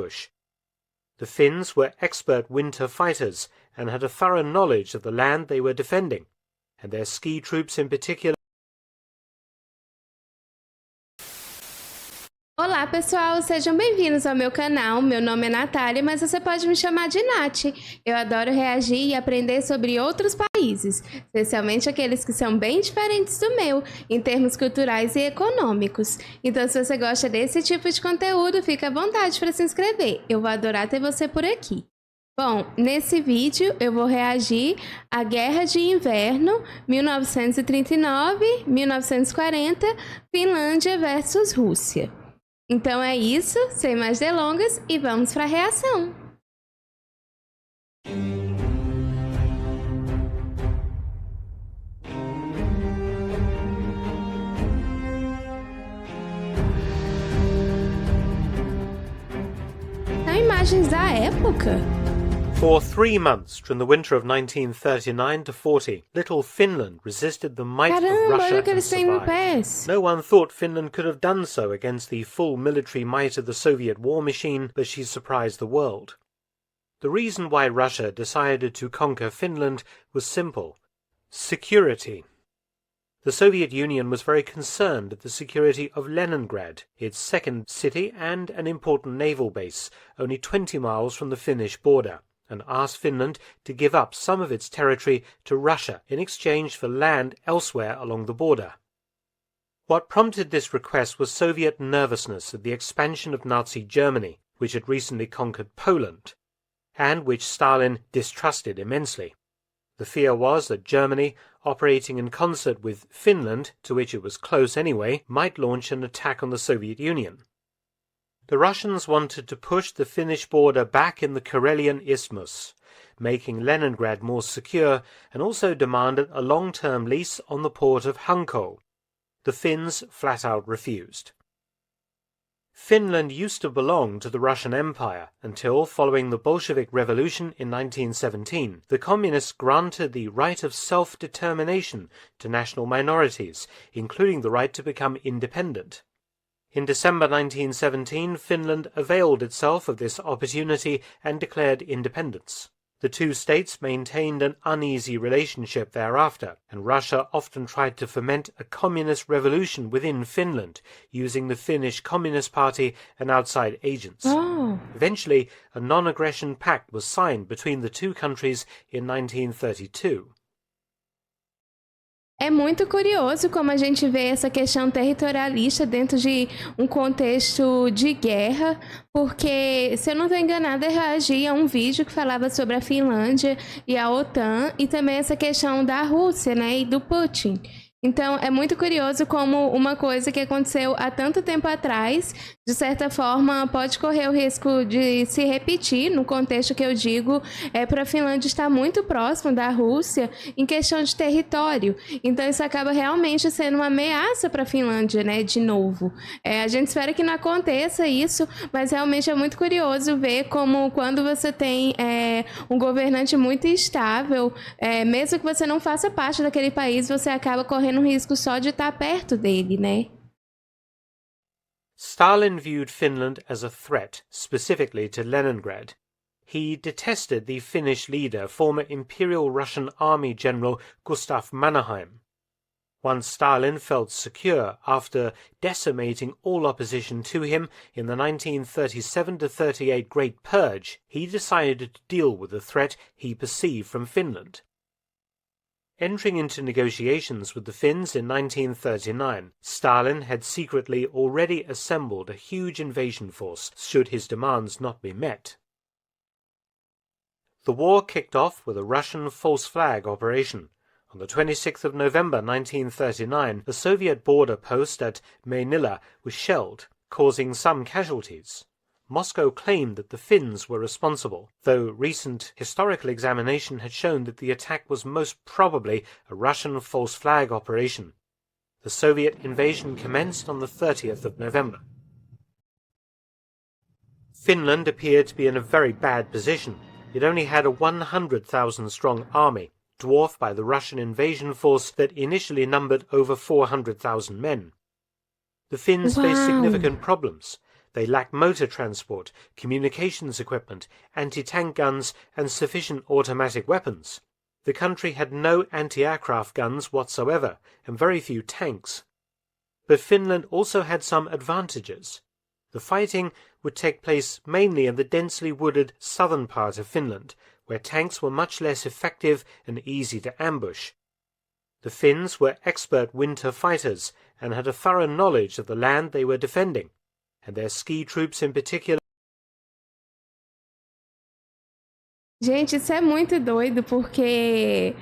bush. The Finns were expert winter fighters and had a thorough knowledge of the land they were defending, and their ski troops in particular. Olá pessoal, sejam bem-vindos ao meu canal. Meu nome é Natália, mas você pode me chamar de Nath. Eu adoro reagir e aprender sobre outros países, especialmente aqueles que são bem diferentes do meu, em termos culturais e econômicos. Então, se você gosta desse tipo de conteúdo, fica à vontade para se inscrever. Eu vou adorar ter você por aqui. Bom, nesse vídeo eu vou reagir à Guerra de Inverno 1939-1940, Finlândia versus Rússia. Então é isso, sem mais delongas, e vamos para a reação. São imagens da época. For 3 months during the winter of 1939 to 40, little Finland resisted the might of Russia and survived. No one thought Finland could have done so against the full military might of the Soviet war machine, but she surprised the world. The reason why Russia decided to conquer Finland was simple: security. The Soviet Union was very concerned at the security of Leningrad, its second city and an important naval base, only 20 miles from the Finnish border, and asked Finland to give up some of its territory to Russia in exchange for land elsewhere along the border. What prompted this request was Soviet nervousness at the expansion of Nazi Germany, which had recently conquered Poland, and which Stalin distrusted immensely. The fear was that Germany, operating in concert with Finland, to which it was close anyway, might launch an attack on the Soviet Union. The Russians wanted to push the Finnish border back in the Karelian Isthmus, making Leningrad more secure, and also demanded a long-term lease on the port of Hanko. The Finns flat out refused. Finland used to belong to the Russian Empire until, following the Bolshevik Revolution in 1917, the Communists granted the right of self-determination to national minorities, including the right to become independent. In December 1917, Finland availed itself of this opportunity and declared independence. The two states maintained an uneasy relationship thereafter, and Russia often tried to foment a communist revolution within Finland, using the Finnish Communist Party and outside agents. Eventually, a non-aggression pact was signed between the two countries in 1932. É muito curioso como a gente vê essa questão territorialista dentro de um contexto de guerra, porque, se eu não estou enganada, eu reagi a um vídeo que falava sobre a Finlândia e a OTAN, e também essa questão da Rússia, né, e do Putin. Então, é muito curioso como uma coisa que aconteceu há tanto tempo atrás, de certa forma, pode correr o risco de se repetir, no contexto que eu digo, para a Finlândia estar muito próximo da Rússia em questão de território. Então, isso acaba realmente sendo uma ameaça para a Finlândia, né, de novo. A gente espera que não aconteça isso, mas realmente é muito curioso ver como quando você tem um governante muito instável, mesmo que você não faça parte daquele país, você acaba correndo um risco só de estar perto dele, né? Stalin viewed Finland as a threat, specifically to Leningrad. He detested the Finnish leader, former Imperial Russian Army General Gustav Mannerheim. Once Stalin felt secure after decimating all opposition to him in the 1937-38 Great Purge, he decided to deal with the threat he perceived from Finland. Entering into negotiations with the Finns in 1939, Stalin had secretly already assembled a huge invasion force, should his demands not be met. The war kicked off with a Russian false flag operation. On the 26th of November 1939, the Soviet border post at Mainila was shelled, causing some casualties. Moscow claimed that the Finns were responsible, though recent historical examination had shown that the attack was most probably a Russian false flag operation. The Soviet invasion commenced on the 30th of November. Finland appeared to be in a very bad position. It only had a 100,000-strong army, dwarfed by the Russian invasion force that initially numbered over 400,000 men. The Finns faced significant problems. They lacked motor transport, communications equipment, anti-tank guns, and sufficient automatic weapons. The country had no anti-aircraft guns whatsoever, and very few tanks. But Finland also had some advantages. The fighting would take place mainly in the densely wooded southern part of Finland, where tanks were much less effective and easy to ambush. The Finns were expert winter fighters and had a thorough knowledge of the land they were defending, and their ski troops in particular. Gente, isso é muito doido, porque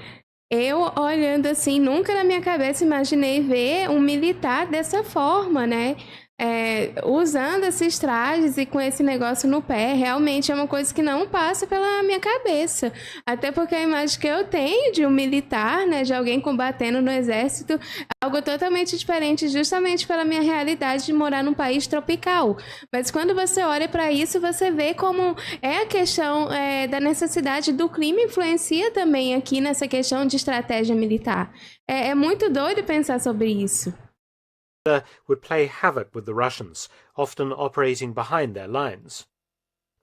eu, olhando assim, nunca na minha cabeça imaginei ver um militar dessa forma, né? Usando esses trajes e com esse negócio no pé, realmente é uma coisa que não passa pela minha cabeça. Até porque a imagem que eu tenho de um militar, né, de alguém combatendo no exército, é algo totalmente diferente, justamente pela minha realidade de morar num país tropical. Mas quando você olha para isso, você vê como é a questão da necessidade do clima influencia também aqui nessa questão de estratégia militar. É muito doido pensar sobre isso. Would play havoc with the Russians, often operating behind their lines.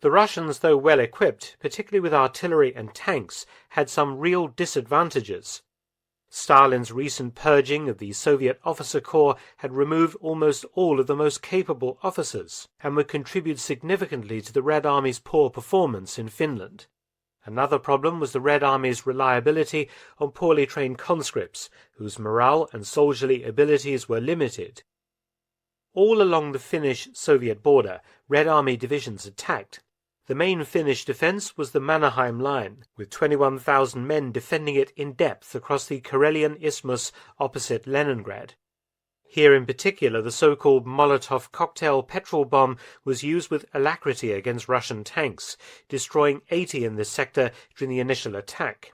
The Russians, though well equipped, particularly with artillery and tanks, had some real disadvantages. Stalin's recent purging of the Soviet officer corps had removed almost all of the most capable officers, and would contribute significantly to the Red Army's poor performance in Finland. Another problem was the Red Army's reliability on poorly trained conscripts, whose morale and soldierly abilities were limited. All along the Finnish-Soviet border, Red Army divisions attacked. The main Finnish defence was the Mannerheim Line, with 21,000 men defending it in depth across the Karelian Isthmus opposite Leningrad. Here in particular, the so-called Molotov cocktail petrol bomb was used with alacrity against Russian tanks, destroying 80 in this sector during the initial attack.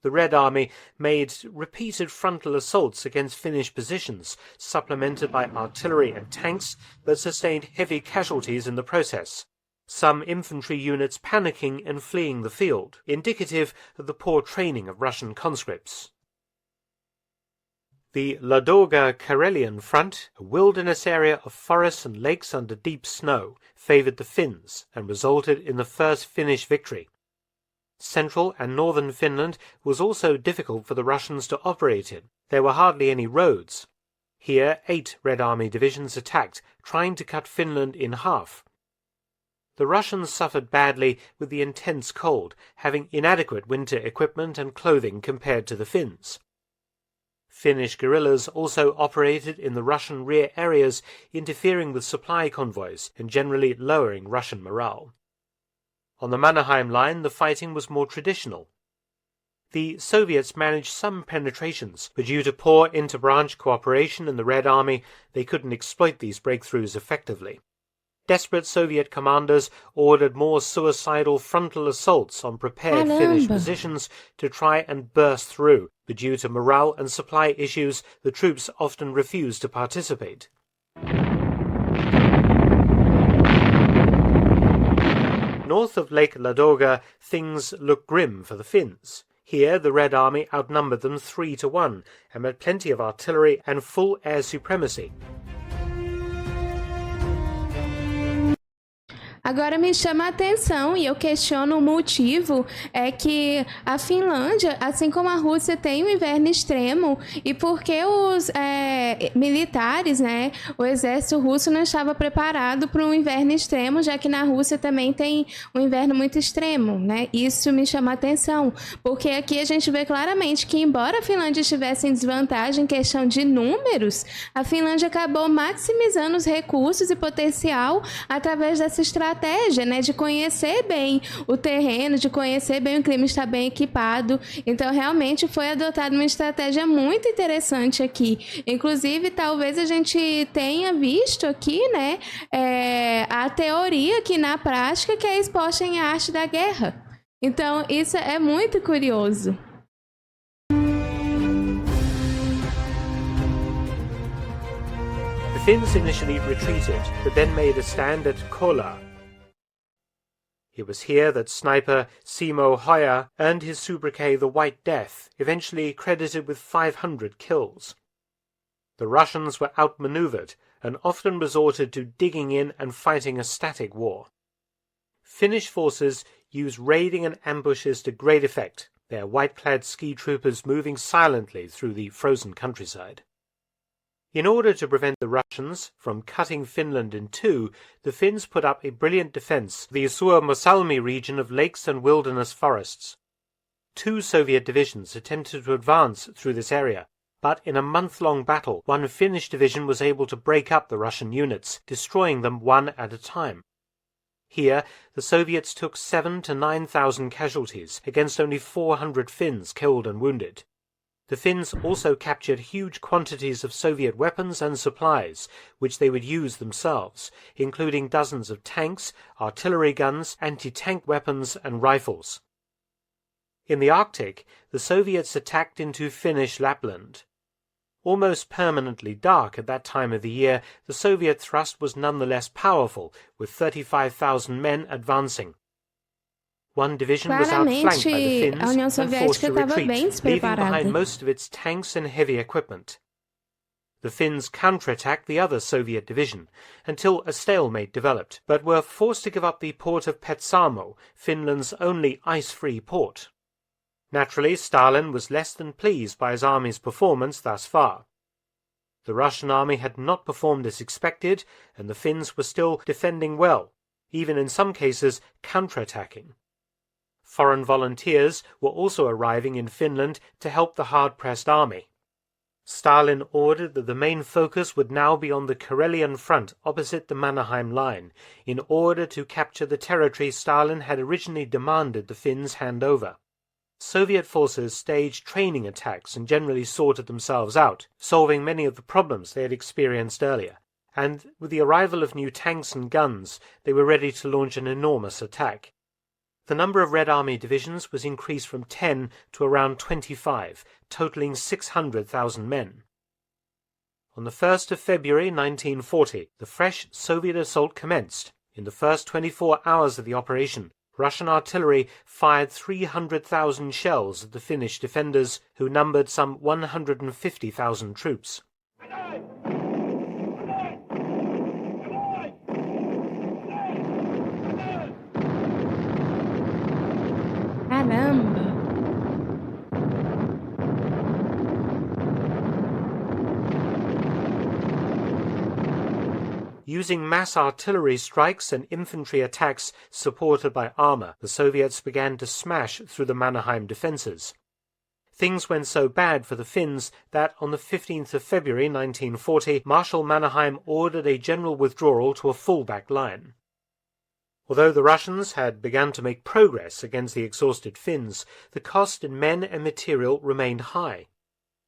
The Red Army made repeated frontal assaults against Finnish positions, supplemented by artillery and tanks, but sustained heavy casualties in the process. Some infantry units panicking and fleeing the field, indicative of the poor training of Russian conscripts. The Ladoga Karelian front, a wilderness area of forests and lakes under deep snow, favoured the Finns and resulted in the first Finnish victory. Central and northern Finland was also difficult for the Russians to operate in. There were hardly any roads. Here 8 Red Army divisions attacked, trying to cut Finland in half. The Russians suffered badly with the intense cold, having inadequate winter equipment and clothing compared to the Finns. Finnish guerrillas also operated in the Russian rear areas, interfering with supply convoys and generally lowering Russian morale. On the Mannerheim Line, the fighting was more traditional. The Soviets managed some penetrations, but due to poor inter-branch cooperation in the Red Army, they couldn't exploit these breakthroughs effectively. Desperate Soviet commanders ordered more suicidal frontal assaults on prepared Finnish positions to try and burst through, but due to morale and supply issues, the troops often refused to participate. North of Lake Ladoga, things looked grim for the Finns. Here, the Red Army outnumbered them 3-1 and had plenty of artillery and full air supremacy. Agora me chama a atenção e eu questiono o motivo é que a Finlândia, assim como a Rússia, tem um inverno extremo e porque os militares, né, o exército russo não estava preparado para um inverno extremo, já que na Rússia também tem um inverno muito extremo, né? Isso me chama a atenção, porque aqui a gente vê claramente que embora a Finlândia estivesse em desvantagem em questão de números, a Finlândia acabou maximizando os recursos e potencial através dessa estratégia, né, de conhecer bem o terreno, de conhecer bem o clima, estar bem equipado. Então, realmente foi adotada uma estratégia muito interessante aqui. Inclusive, talvez a gente tenha visto aqui, né, a teoria que na prática que é exposta em Arte da Guerra. Então, isso é muito curioso. The Finns initially retreated, but then made a stand at Kola. It was here that sniper Simo Hoya earned his sobriquet the White Death, eventually credited with 500 kills. The Russians were outmaneuvered, and often resorted to digging in and fighting a static war. Finnish forces used raiding and ambushes to great effect, their white-clad ski troopers moving silently through the frozen countryside. In order to prevent the Russians from cutting Finland in two, the Finns put up a brilliant defense of the Suomussalmi region of lakes and wilderness forests. 2 Soviet divisions attempted to advance through this area, but in a month-long battle, one Finnish division was able to break up the Russian units, destroying them one at a time. Here, the Soviets took 7,000 to 9,000 casualties against only 400 Finns killed and wounded. The Finns also captured huge quantities of Soviet weapons and supplies, which they would use themselves, including dozens of tanks, artillery guns, anti-tank weapons, and rifles. In the Arctic, the Soviets attacked into Finnish Lapland. Almost permanently dark at that time of the year, the Soviet thrust was nonetheless powerful, with 35,000 men advancing. One division was outflanked by the Finns and forced to retreat, leaving behind most of its tanks and heavy equipment. The Finns counterattacked the other Soviet division, until a stalemate developed, but were forced to give up the port of Petsamo, Finland's only ice-free port. Naturally, Stalin was less than pleased by his army's performance thus far. The Russian army had not performed as expected, and the Finns were still defending well, even in some cases counterattacking. Foreign volunteers were also arriving in Finland to help the hard-pressed army. Stalin ordered that the main focus would now be on the Karelian front opposite the Mannerheim line, in order to capture the territory Stalin had originally demanded the Finns hand over. Soviet forces staged training attacks and generally sorted themselves out, solving many of the problems they had experienced earlier, and with the arrival of new tanks and guns, they were ready to launch an enormous attack. The number of Red Army divisions was increased from 10 to around 25, totaling 600,000 men. On the 1st of February 1940, the fresh Soviet assault commenced. In the first 24 hours of the operation, Russian artillery fired 300,000 shells at the Finnish defenders, who numbered some 150,000 troops. Caramba! Using mass artillery strikes and infantry attacks supported by armor, the Soviets began to smash through the Mannerheim defenses. Things went so bad for the Finns that on the 15th of February 1940, Marshal Mannerheim ordered a general withdrawal to a fallback line. Although the Russians had begun to make progress against the exhausted Finns, the cost in men and material remained high.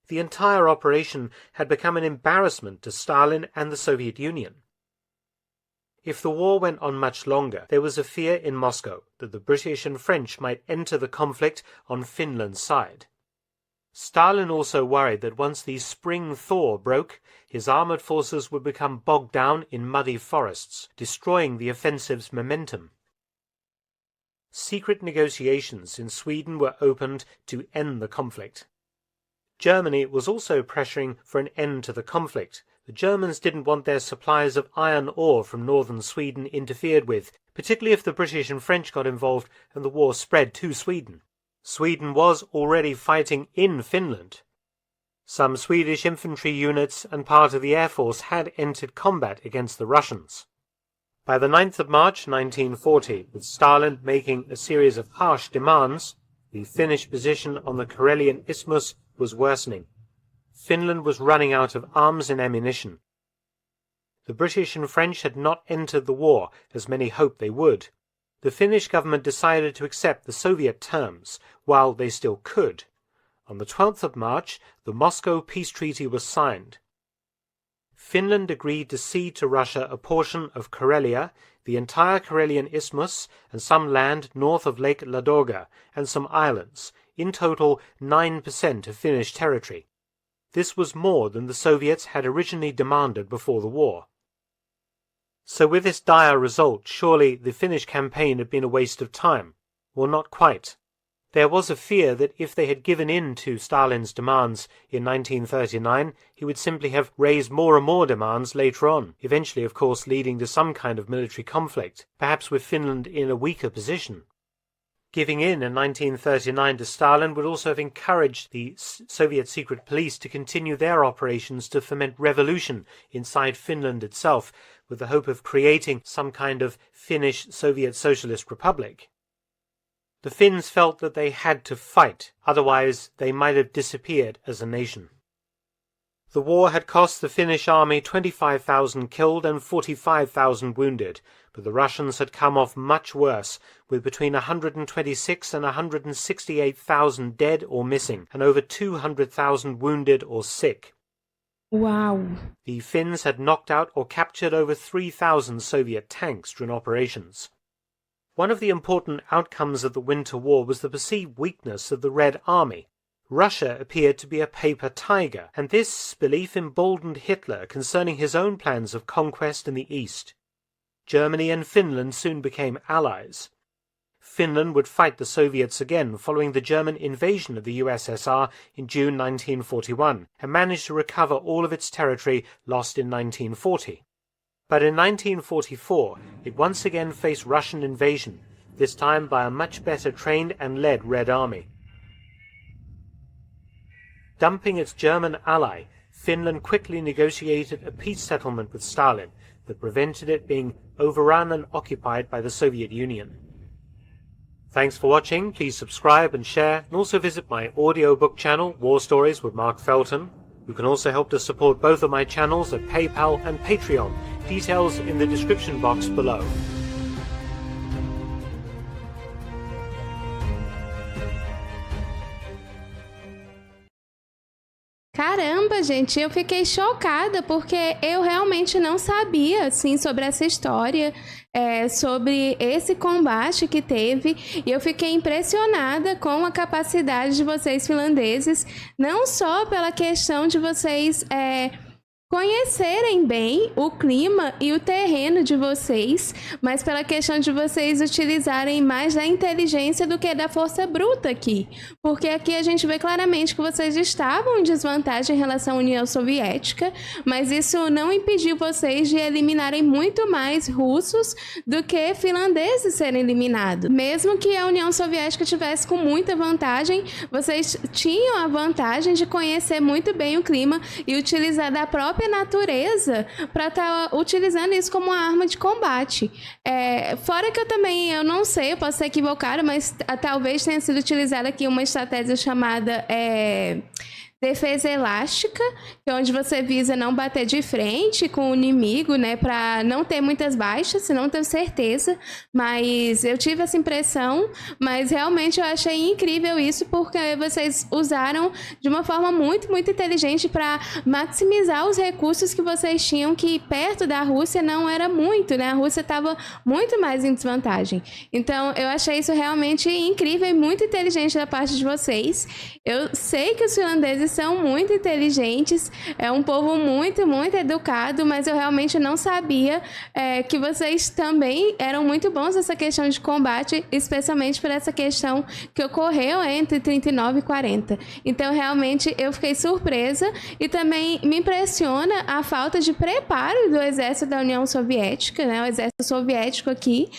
The entire operation had become an embarrassment to Stalin and the Soviet Union. If the war went on much longer, there was a fear in Moscow that the British and French might enter the conflict on Finland's side. Stalin also worried that once the spring thaw broke, his armoured forces would become bogged down in muddy forests, destroying the offensive's momentum. Secret negotiations in Sweden were opened to end the conflict. Germany was also pressuring for an end to the conflict. The Germans didn't want their supplies of iron ore from northern Sweden interfered with, particularly if the British and French got involved and the war spread to Sweden. Sweden was already fighting in Finland. Some Swedish infantry units and part of the Air Force had entered combat against the Russians. By the 9th of March 1940, with Stalin making a series of harsh demands, the Finnish position on the Karelian Isthmus was worsening. Finland was running out of arms and ammunition. The British and French had not entered the war, as many hoped they would. The Finnish government decided to accept the Soviet terms, while they still could. On the 12th of March, the Moscow Peace Treaty was signed. Finland agreed to cede to Russia a portion of Karelia, the entire Karelian Isthmus, and some land north of Lake Ladoga, and some islands, in total 9% of Finnish territory. This was more than the Soviets had originally demanded before the war. So with this dire result, surely the Finnish campaign had been a waste of time. Well, not quite. There was a fear that if they had given in to Stalin's demands in 1939, he would simply have raised more and more demands later on, eventually, of course, leading to some kind of military conflict, perhaps with Finland in a weaker position. Giving in 1939 to Stalin would also have encouraged the Soviet secret police to continue their operations to foment revolution inside Finland itself, with the hope of creating some kind of Finnish Soviet Socialist Republic. The Finns felt that they had to fight, otherwise they might have disappeared as a nation. The war had cost the Finnish army 25,000 killed and 45,000 wounded, but the Russians had come off much worse, with between 126 and 168,000 dead or missing, and over 200,000 wounded or sick. Wow. The Finns had knocked out or captured over 3,000 Soviet tanks during operations. One of the important outcomes of the Winter War was the perceived weakness of the Red Army. Russia appeared to be a paper tiger, and this belief emboldened Hitler concerning his own plans of conquest in the East. Germany and Finland soon became allies. Finland would fight the Soviets again following the German invasion of the USSR in June 1941, and managed to recover all of its territory lost in 1940. But in 1944, it once again faced Russian invasion, this time by a much better trained and led Red Army. Dumping its German ally, Finland quickly negotiated a peace settlement with Stalin that prevented it being overrun and occupied by the Soviet Union. Thanks for watching. Please subscribe and share, and also visit my audiobook channel, War Stories with Mark Felton. You can also help to support both of my channels at PayPal and Patreon. Details in the description box below. Caramba, gente, eu fiquei chocada porque eu realmente não sabia, assim, sobre essa história, sobre esse combate que teve, e eu fiquei impressionada com a capacidade de vocês finlandeses, não só pela questão de vocês conhecerem bem o clima e o terreno de vocês, mas pela questão de vocês utilizarem mais da inteligência do que da força bruta aqui. Porque aqui a gente vê claramente que vocês estavam em desvantagem em relação à União Soviética, mas isso não impediu vocês de eliminarem muito mais russos do que finlandeses serem eliminados. Mesmo que a União Soviética tivesse com muita vantagem, vocês tinham a vantagem de conhecer muito bem o clima e utilizar da própria natureza para estar utilizando isso como uma arma de combate. Fora que eu não sei, eu posso ser equivocada, mas talvez tenha sido utilizada aqui uma estratégia chamada defesa elástica, que é onde você visa não bater de frente com o inimigo, né, para não ter muitas baixas, se não tenho certeza, mas eu tive essa impressão, mas realmente eu achei incrível isso, porque vocês usaram de uma forma muito, muito inteligente para maximizar os recursos que vocês tinham, que perto da Rússia não era muito, né, a Rússia estava muito mais em desvantagem. Então, eu achei isso realmente incrível e muito inteligente da parte de vocês. Eu sei que os finlandeses são muito inteligentes, é um povo muito, muito educado, mas eu realmente não sabia que vocês também eram muito bons nessa questão de combate, especialmente por essa questão que ocorreu entre 39 e 40. Então, realmente, eu fiquei surpresa e também me impressiona a falta de preparo do exército da União Soviética, né? O exército soviético aqui,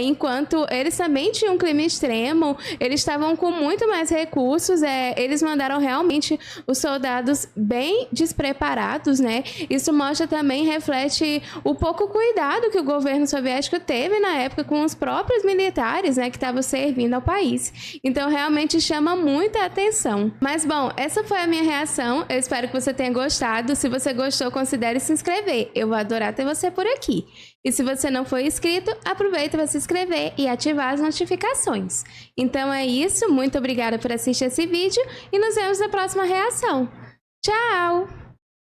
enquanto eles também tinham um clima extremo, eles estavam com muito mais recursos, eles mandaram realmente os soldados bem despreparados, né? Isso mostra também, reflete o pouco cuidado que o governo soviético teve na época com os próprios militares, né, que estavam servindo ao país. Então, realmente chama muita atenção. Mas, bom, essa foi a minha reação. Eu espero que você tenha gostado. Se você gostou, considere se inscrever. Eu vou adorar ter você por aqui. E se você não for inscrito, aproveita para se inscrever e ativar as notificações. Então é isso, muito obrigada por assistir esse vídeo e nos vemos na próxima reação. Tchau!